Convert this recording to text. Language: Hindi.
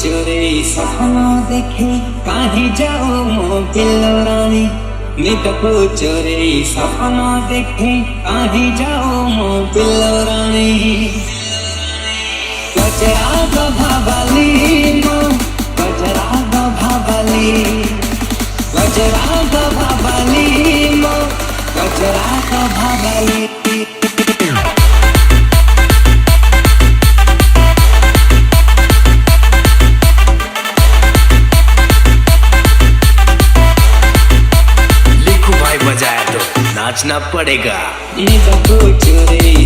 चोरे सपना देखे काहे जाओ मोबिल रानी नितको चोरे सपना देखे काहे जाओ मोबिल रानी गजरा ग भावली मो गजरा ग भावली गजरा ग भावली मो गजरा ग भावली नाचना पड़ेगा। नितको चोरे